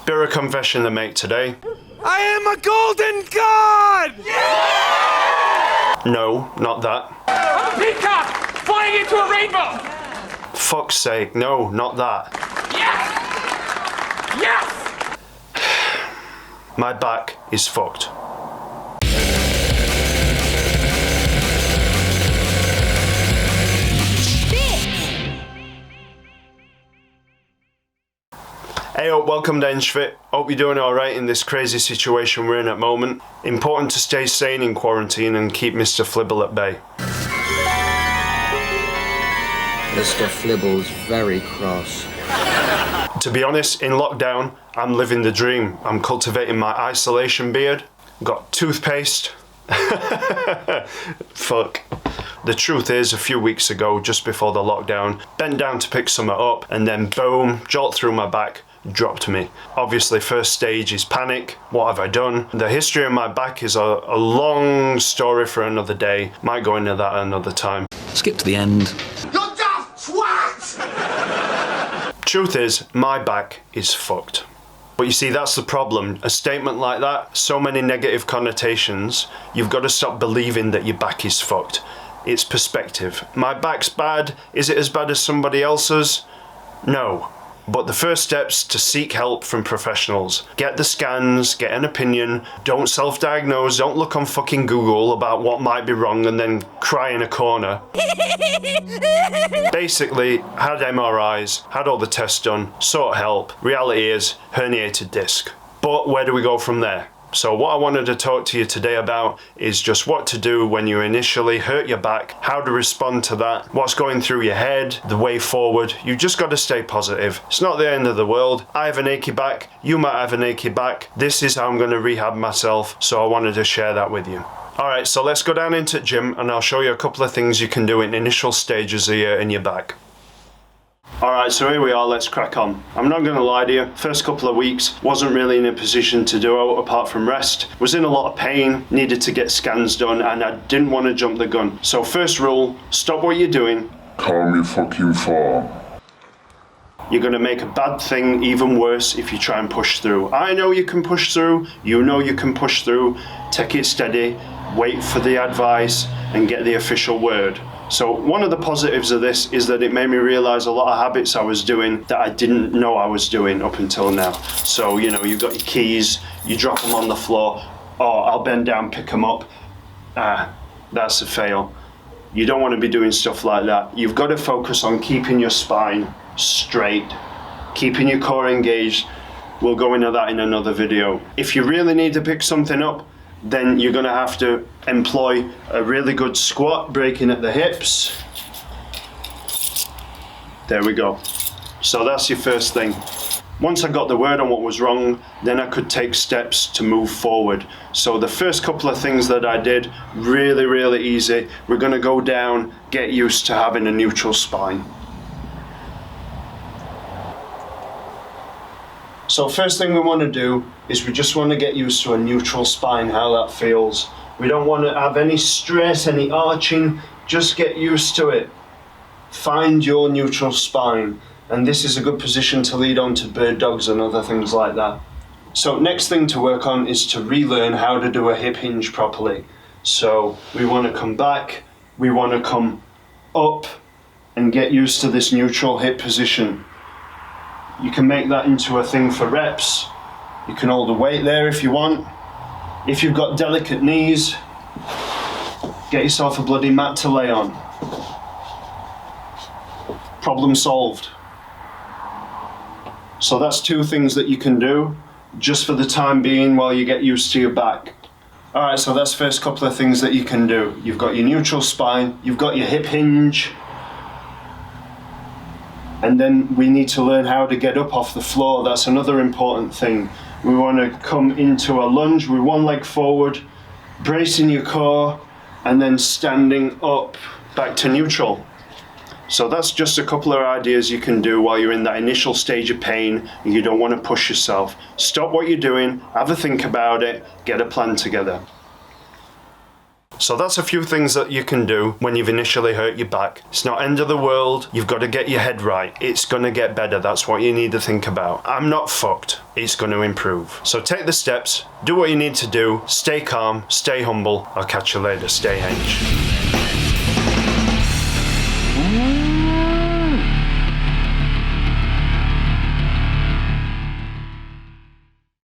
Bit of confession to make today. I am a golden god! No, not that. I'm a peacock flying into a rainbow! Fuck's sake, no, not that. Yes! Yes! My back is fucked. Hey up, welcome to Enschwit. Hope you're doing alright in this crazy situation we're in at the moment. Important to stay sane in quarantine and keep Mr. Flibble at bay. Mr. Flibble's very cross. To be honest, in lockdown, I'm living the dream. I'm cultivating my isolation beard. Got toothpaste. Fuck. The truth is, a few weeks ago, just before the lockdown, bent down to pick something up and then boom, jolt through my back, dropped me. Obviously, first stage is panic. What have I done? The history of my back is a long story for another day. Might go into that another time. Skip to the end. You daft twat! Truth is, my back is fucked. But you see, that's the problem. A statement like that, so many negative connotations, you've got to stop believing that your back is fucked. It's perspective. My back's bad. Is it as bad as somebody else's? No. But the first step's to seek help from professionals. Get the scans, get an opinion, don't self-diagnose, don't look on fucking Google about what might be wrong and then cry in a corner. Basically, had MRIs, had all the tests done, sought help. Reality is, herniated disc. But where do we go from there? So what I wanted to talk to you today about is just what to do when you initially hurt your back, how to respond to that, what's going through your head, the way forward. You just got to stay positive. It's not the end of the world. I have an achy back. You might have an achy back. This is how I'm going to rehab myself. So I wanted to share that with you. Alright, so let's go down into the gym and I'll show you a couple of things you can do in initial stages here in your back. Alright, so here we are, let's crack on. I'm not going to lie to you, first couple of weeks wasn't really in a position to do it apart from rest. Was in a lot of pain, needed to get scans done and I didn't want to jump the gun. So first rule, stop what you're doing. Calm your fucking form. You're going to make a bad thing even worse if you try and push through. I know you can push through, you know you can push through. Take it steady, wait for the advice and get the official word. So one of the positives of this is that it made me realize a lot of habits I was doing that I didn't know I was doing up until now. So, you know, you've got your keys, you drop them on the floor, oh, I'll bend down, pick them up. That's a fail. You don't want to be doing stuff like that. You've got to focus on keeping your spine straight, keeping your core engaged. We'll go into that in another video. If you really need to pick something up, then you're going to have to employ a really good squat, breaking at the hips. There we go. So that's your first thing. Once I got the word on what was wrong, then I could take steps to move forward. So the first couple of things that I did, really easy. We're going to go down, get used to having a neutral spine. So first thing we want to do is we just want to get used to a neutral spine, how that feels. We don't want to have any stress, any arching, just get used to it. Find your neutral spine, and this is a good position to lead on to bird dogs and other things like that. So next thing to work on is to relearn how to do a hip hinge properly. So we want to come back, we want to come up and get used to this neutral hip position. You can make that into a thing for reps. You can hold a weight there if you want. If you've got delicate knees, get yourself a bloody mat to lay on. Problem solved. So that's two things that you can do just for the time being while you get used to your back. Alright, so that's the first couple of things that you can do. You've got your neutral spine, you've got your hip hinge, and then we need to learn how to get up off the floor. That's another important thing. We want to come into a lunge with one leg forward, bracing your core, and then standing up back to neutral. So that's just a couple of ideas you can do while you're in that initial stage of pain and you don't want to push yourself. Stop what you're doing, have a think about it, get a plan together. So that's a few things that you can do when you've initially hurt your back. It's not end of the world. You've got to get your head right. It's going to get better. That's what you need to think about. I'm not fucked. It's going to improve. So take the steps. Do what you need to do. Stay calm. Stay humble. I'll catch you later. Stay hench.